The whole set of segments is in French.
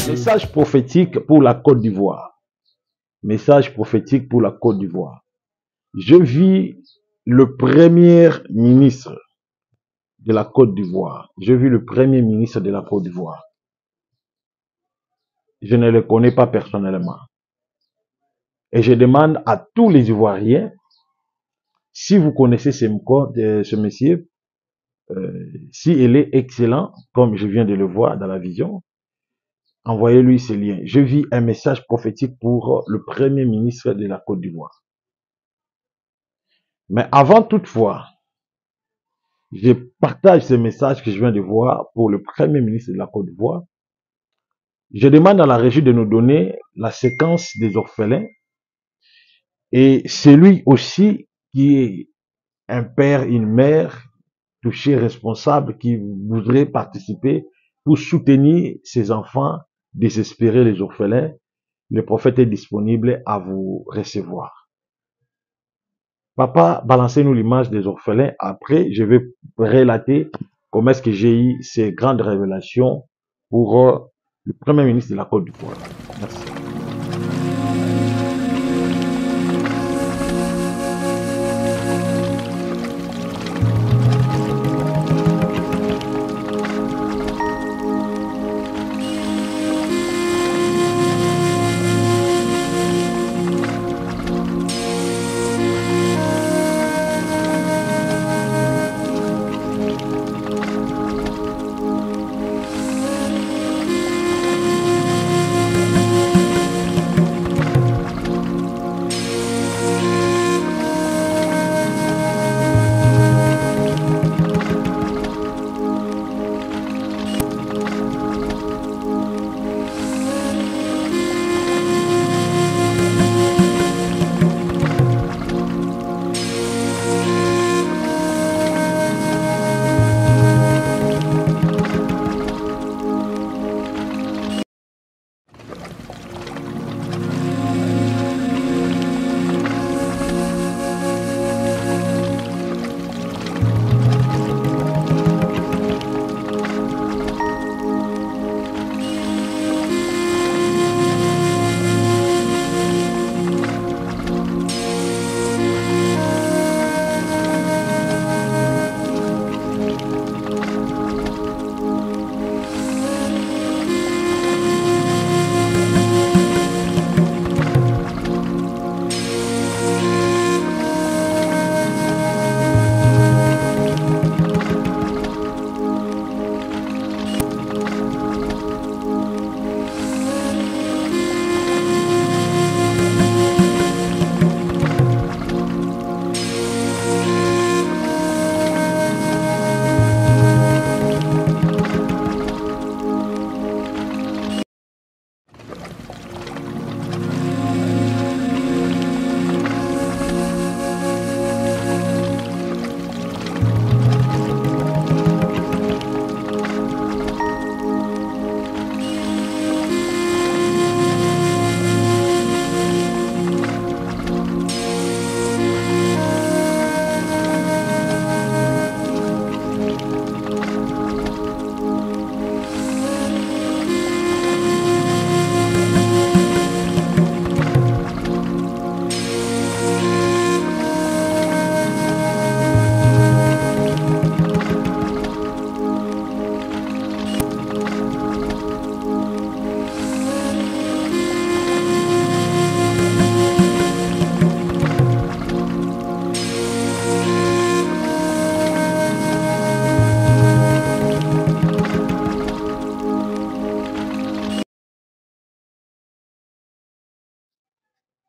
Message prophétique pour la Côte d'Ivoire. Message prophétique pour la Côte d'Ivoire. Je vis le premier ministre de la Côte d'Ivoire. Je vis le premier ministre de la Côte d'Ivoire. Je ne le connais pas personnellement. Et je demande à tous les Ivoiriens, si vous connaissez ce monsieur, si il est excellent, comme je viens de le voir dans la vision, envoyez-lui ce lien. Je vis un message prophétique pour le premier ministre de la Côte d'Ivoire. Mais avant toutefois, je partage ce message que je viens de voir pour le premier ministre de la Côte d'Ivoire. Je demande à la régie de nous donner la séquence des orphelins et celui aussi qui est un père, une mère touché, responsable, qui voudrait participer pour soutenir ces enfants désespérés, les orphelins. Le prophète est disponible à vous recevoir. Papa, balancez-nous l'image des orphelins. Après, je vais relater comment est-ce que j'ai eu ces grandes révélations pour le premier ministre de la Côte d'Ivoire. Merci.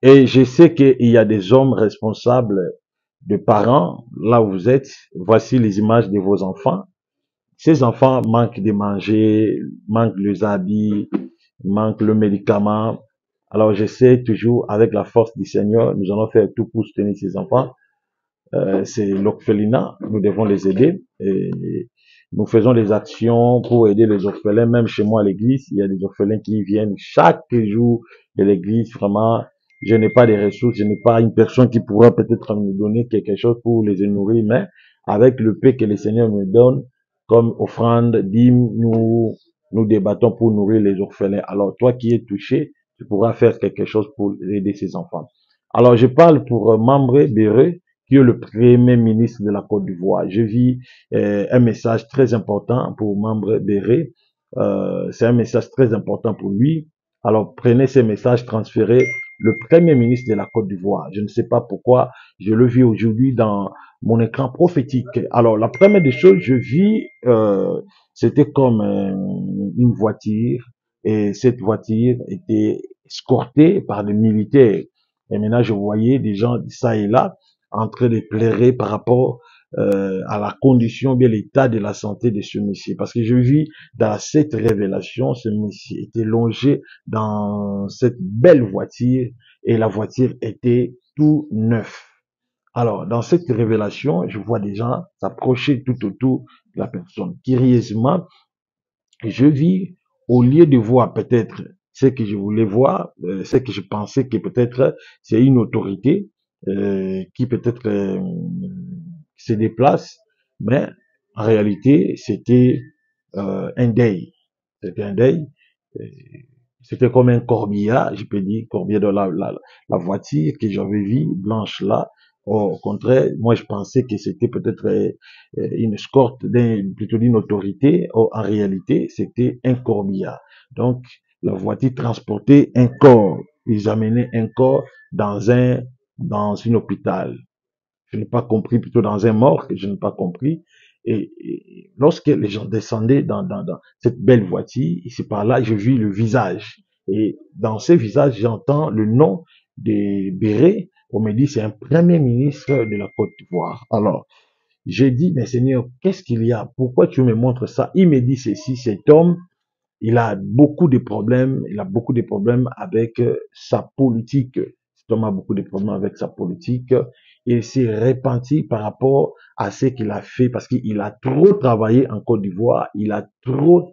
Et je sais qu'il y a des hommes responsables de parents, là où vous êtes. Voici les images de vos enfants. Ces enfants manquent de manger, manquent les habits, manquent le médicament. Alors j'essaie toujours, avec la force du Seigneur, nous allons faire tout pour soutenir ces enfants. C'est l'orphelinat, nous devons les aider. Et nous faisons des actions pour aider les orphelins. Même chez moi à l'église, il y a des orphelins qui viennent chaque jour de l'église. Vraiment, je n'ai pas de ressources, je n'ai pas une personne qui pourra peut-être nous donner quelque chose pour les nourrir, mais avec le peu que le Seigneur me donne comme offrande, dîme, nous débattons pour nourrir les orphelins. Alors, toi qui es touché, tu pourras faire quelque chose pour aider ces enfants. Alors, je parle pour Mambré Béré, qui est le premier ministre de la Côte d'Ivoire. Je vis un message très important pour Mambré Béré. C'est un message très important pour lui. Alors, prenez ces messages, transférez le premier ministre de la Côte d'Ivoire. Je ne sais pas pourquoi je le vis aujourd'hui dans mon écran prophétique. Alors, la première des choses, je vis, c'était comme une voiture et cette voiture était escortée par des militaires. Et maintenant, je voyais des gens, ça et là, en train de pleurer par rapport à la condition, bien l'état de la santé de ce monsieur. Parce que je vis dans cette révélation, ce monsieur était longé dans cette belle voiture et la voiture était tout neuf. Alors, dans cette révélation, je vois des gens s'approcher tout autour de la personne. Curieusement, je vis, au lieu de voir peut-être ce que je voulais voir, ce que je pensais que peut-être c'est une autorité qui peut-être se déplace, mais en réalité, c'était un deuil. C'était un deuil. Euh, C'était comme un corbillard, je peux dire, corbillard de la voiture que j'avais vue, blanche là. Au contraire, moi je pensais que c'était peut-être une escorte, plutôt d'une autorité. Or, en réalité, c'était un corbillard. Donc, la voiture transportait un corps. Ils amenaient un corps dans un hôpital. Je n'ai pas compris, plutôt dans un mort que je n'ai pas compris. Et lorsque les gens descendaient dans cette belle voiture, c'est par là, je vis le visage. Et dans ce visage, j'entends le nom de Béré. On me dit, c'est un premier ministre de la Côte d'Ivoire. Alors, j'ai dit, mais Seigneur, qu'est-ce qu'il y a? Pourquoi tu me montres ça? Il me dit ceci, cet homme, il a beaucoup de problèmes, il a beaucoup de problèmes avec sa politique. Cet homme a beaucoup de problèmes avec sa politique. Il s'est repenti par rapport à ce qu'il a fait parce qu'il a trop travaillé en Côte d'Ivoire. Il a trop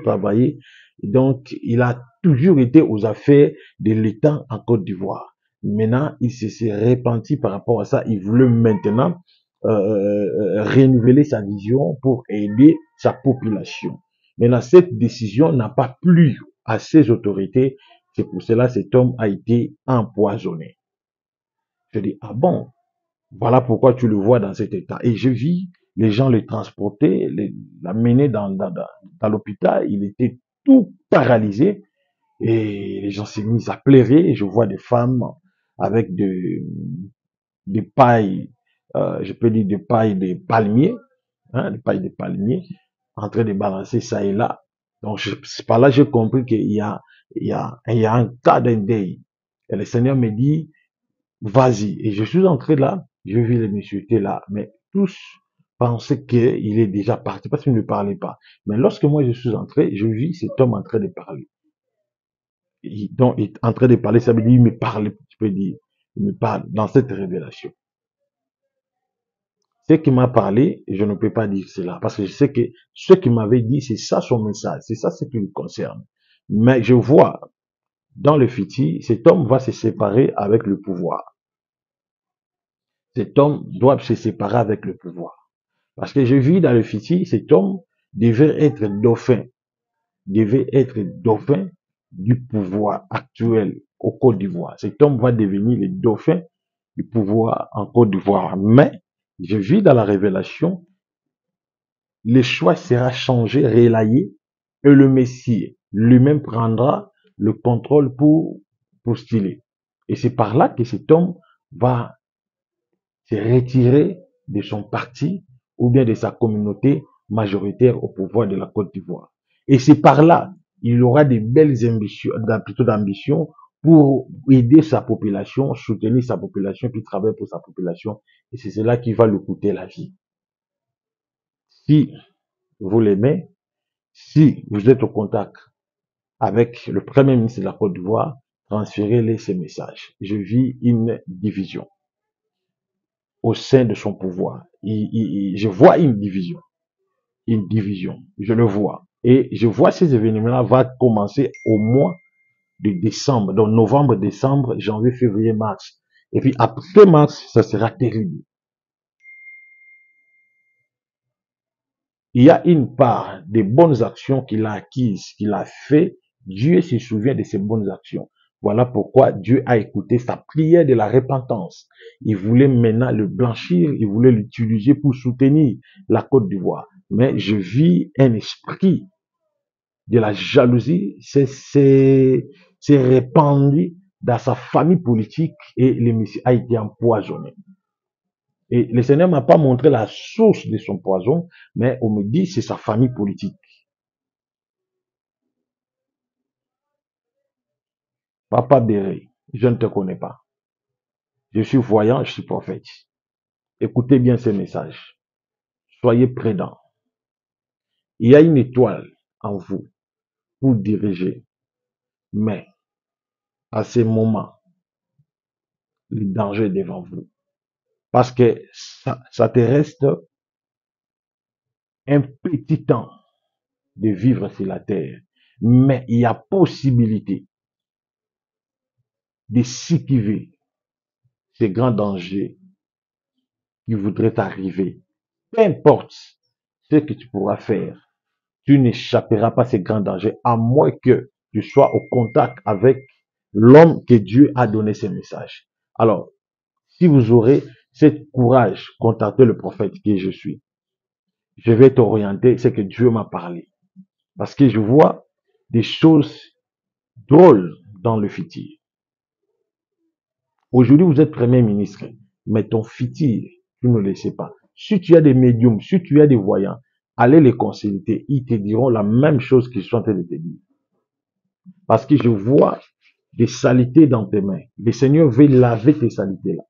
travaillé. Et donc, il a toujours été aux affaires de l'État en Côte d'Ivoire. Maintenant, il s'est repenti par rapport à ça. Il voulait maintenant renouveler sa vision pour aider sa population. Maintenant, cette décision n'a pas plu à ces autorités. C'est pour cela que cet homme a été empoisonné. Je dis, ah bon, voilà pourquoi tu le vois dans cet état. Et je vis les gens le transporter, l'amener dans l'hôpital. Il était tout paralysé. Et les gens s'est mis à pleurer. Je vois des femmes avec des pailles, je peux dire des pailles de palmiers, hein, des pailles de palmiers, en train de balancer ça et là. Donc, c'est par là que j'ai compris qu'il y a un cas d'un deuil. Et le Seigneur me dit, vas-y. Et je suis entré là, je vis les messieurs étaient là, mais tous pensaient qu'il est déjà parti parce qu'il ne parlait pas. Mais lorsque moi je suis entré, je vis cet homme en train de parler. Donc, il est en train de parler, ça veut dire, il me parle, tu peux dire, il me parle dans cette révélation. Ce qui m'a parlé, je ne peux pas dire cela, parce que je sais que ce qu'il m'avait dit, c'est ça son message, c'est ça ce qui le concerne. Mais je vois, dans le futur, cet homme va se séparer avec le pouvoir. Cet homme doit se séparer avec le pouvoir. Parce que je vis dans le futur, cet homme devait être dauphin du pouvoir actuel au Côte d'Ivoire. Cet homme va devenir le dauphin du pouvoir en Côte d'Ivoire. Mais, je vis dans la révélation, le choix sera changé, relayé, et le Messie lui-même prendra le contrôle pour postuler. Et c'est par là que cet homme va se retirer de son parti ou bien de sa communauté majoritaire au pouvoir de la Côte d'Ivoire. Et c'est par là, il aura des belles ambitions, plutôt d'ambition pour aider sa population, soutenir sa population, puis travailler pour sa population. Et c'est cela qui va lui coûter la vie. Si vous l'aimez, si vous êtes au contact avec le premier ministre de la Côte d'Ivoire, transférez-les ces messages. Je vis une division au sein de son pouvoir. Je vois une division. Une division. Je le vois. Et je vois ces événements-là vont commencer au mois de décembre. Donc novembre, décembre, janvier, février, mars. Et puis après mars, ça sera terrible. il y a une part des bonnes actions qu'il a acquises, qu'il a fait. Dieu se souvient de ces bonnes actions. Voilà pourquoi Dieu a écouté sa prière de la repentance. Il voulait maintenant le blanchir, il voulait l'utiliser pour soutenir la Côte d'Ivoire. Mais je vis un esprit de la jalousie, c'est répandu dans sa famille politique et le monsieur a été empoisonné. Et le Seigneur m'a pas montré la source de son poison, mais on me dit c'est sa famille politique. Papa Béré, je ne te connais pas. Je suis voyant, je suis prophète. Écoutez bien ces messages. Soyez prudents. Il y a une étoile en vous pour diriger. Mais à ce moment, le danger est devant vous. Parce que ça te reste un petit temps de vivre sur la terre. Mais il y a possibilité de s'esquiver ces grands dangers qui voudraient arriver. Peu importe ce que tu pourras faire, tu n'échapperas pas à ces grands dangers, à moins que tu sois au contact avec l'homme que Dieu a donné ces messages. Alors, si vous aurez ce courage, contactez le prophète qui je suis. Je vais t'orienter, c'est que Dieu m'a parlé. Parce que je vois des choses drôles dans le futur. Aujourd'hui, vous êtes premier ministre, mais ton futur, tu ne le sais pas. Si tu as des médiums, si tu as des voyants, allez les consulter. Ils te diront la même chose qu'ils sont en train de te dire. Parce que je vois des saletés dans tes mains. Le Seigneur veut laver tes saletés là.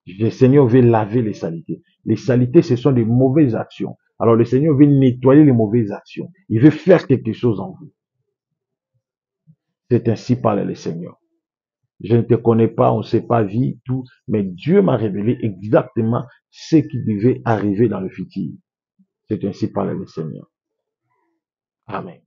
Le Seigneur veut laver les saletés. Les saletés, ce sont des mauvaises actions. Alors le Seigneur veut nettoyer les mauvaises actions. Il veut faire quelque chose en vous. C'est ainsi parle le Seigneur. Je ne te connais pas, on ne s'est pas vu, tout, mais Dieu m'a révélé exactement ce qui devait arriver dans le futur. C'est ainsi parle le Seigneur. Amen.